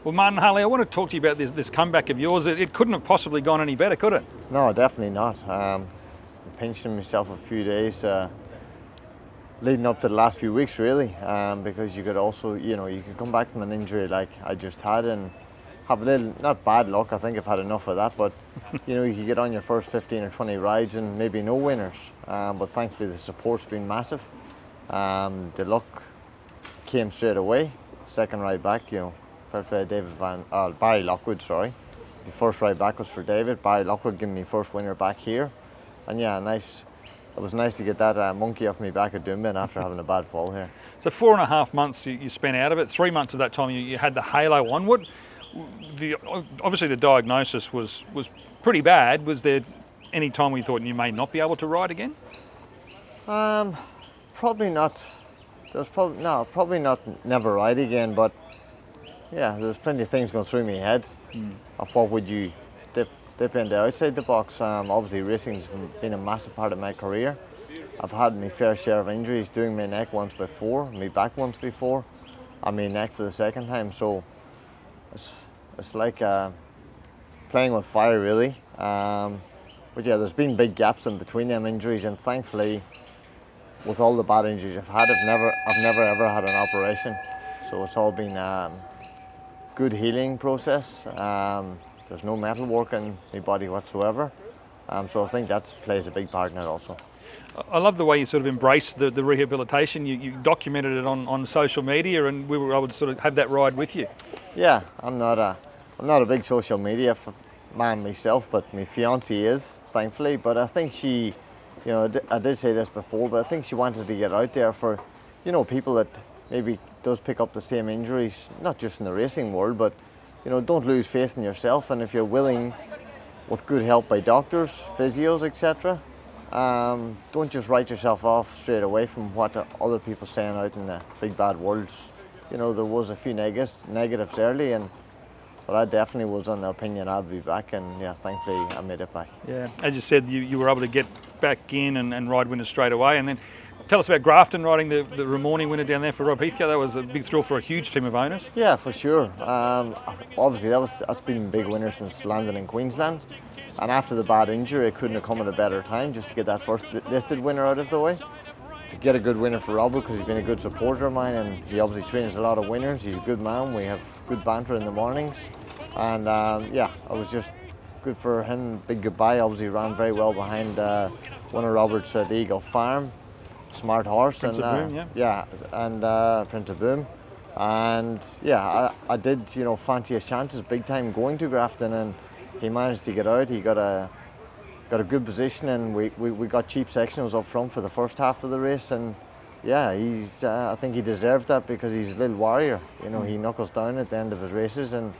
Well, Martin Harley, I want to talk to you about this comeback of yours. It couldn't have possibly gone any better, could it? No, definitely not. Pinching myself a few days leading up to the last few weeks, really, because you could also, you could come back from an injury like I just had and have a little, not bad luck, I think I've had enough of that, but you could get on your first 15 or 20 rides and maybe no winners. But thankfully the support's been massive. The luck came straight away. Second ride back, fair play Barry Lockwood, sorry. The first ride back was for David. Barry Lockwood giving me first winner back here. And yeah, nice. It was nice to get that monkey off me back at Doomben after having a bad fall here. So 4.5 months you spent out of it. 3 months of that time you had the halo on. Obviously the diagnosis was pretty bad. Was there any time we thought you may not be able to ride again? Probably not. Probably not. Never ride again. But yeah, there's plenty of things going through my head. Of what would you dip into outside the box. Obviously racing's been a massive part of my career. I've had my fair share of injuries, doing my neck once before, my back once before, and my neck for the second time. So it's like playing with fire, really. But yeah, there's been big gaps in between them injuries, and thankfully, with all the bad injuries I've had, I've never ever had an operation. So it's all been good healing process. There's no metal work in my body whatsoever. So I think that plays a big part in it also. I love the way you sort of embraced the rehabilitation. You documented it on social media, and we were able to sort of have that ride with you. Yeah, I'm not a big social media man myself, but my fiancée is, thankfully. But I think she, I did say this before, but I think she wanted to get out there for, people that maybe does pick up the same injuries, not just in the racing world, but don't lose faith in yourself, and if you're willing, with good help by doctors, physios, etc., don't just write yourself off straight away from what other people saying out in the big bad worlds. There was a few negatives early, but I definitely was on the opinion I'd be back, and yeah, thankfully I made it back. Yeah, as you said, you were able to get back in and ride winners straight away, and then tell us about Grafton riding the Ramornie winner down there for Rob Heathcote. That was a big thrill for a huge team of owners. Yeah, for sure. Obviously, that's been a big winner since landing in Queensland. And after the bad injury, it couldn't have come at a better time just to get that first listed winner out of the way. To get a good winner for Robert, because he's been a good supporter of mine, and he obviously trains a lot of winners. He's a good man. We have good banter in the mornings. And yeah, it was just good for him. Big goodbye. Obviously ran very well behind one of Robert's at Eagle Farm. Smart horse. Prince of Boom, yeah, and Prince of Boom, and yeah, I did fancy his chances big time going to Grafton, and he managed to get out. He got a good position, and we got cheap sectionals up front for the first half of the race, and yeah, I think he deserved that because he's a little warrior. He knuckles down at the end of his races and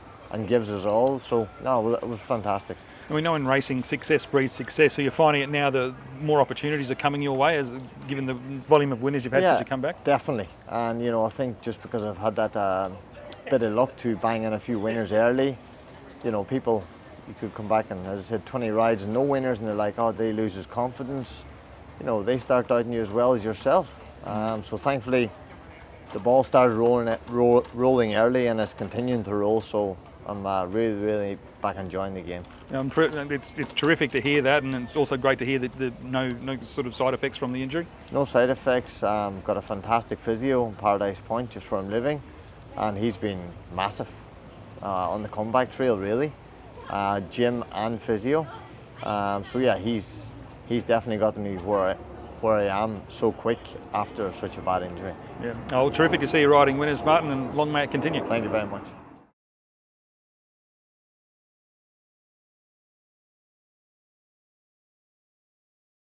gives us all. So no, it was fantastic. And we know in racing, success breeds success. So you're finding it now that more opportunities are coming your way, given the volume of winners you've had since you come back? Definitely. And I think just because I've had that bit of luck to bang in a few winners early, people, you could come back and, as I said, 20 rides and no winners, and they're like, oh, they lose his confidence. They start doubting you as well as yourself. So thankfully, the ball started rolling early, and it's continuing to roll. So I'm really, really back enjoying the game. It's terrific to hear that, and it's also great to hear that no sort of side effects from the injury. No side effects. Got a fantastic physio in Paradise Point, just where I'm living, and he's been massive on the comeback trail, really. Gym and physio. So yeah, he's definitely got me where I am so quick after such a bad injury. Yeah. Oh, terrific to see you riding winners, Martin, and long may it continue. Thank you very much.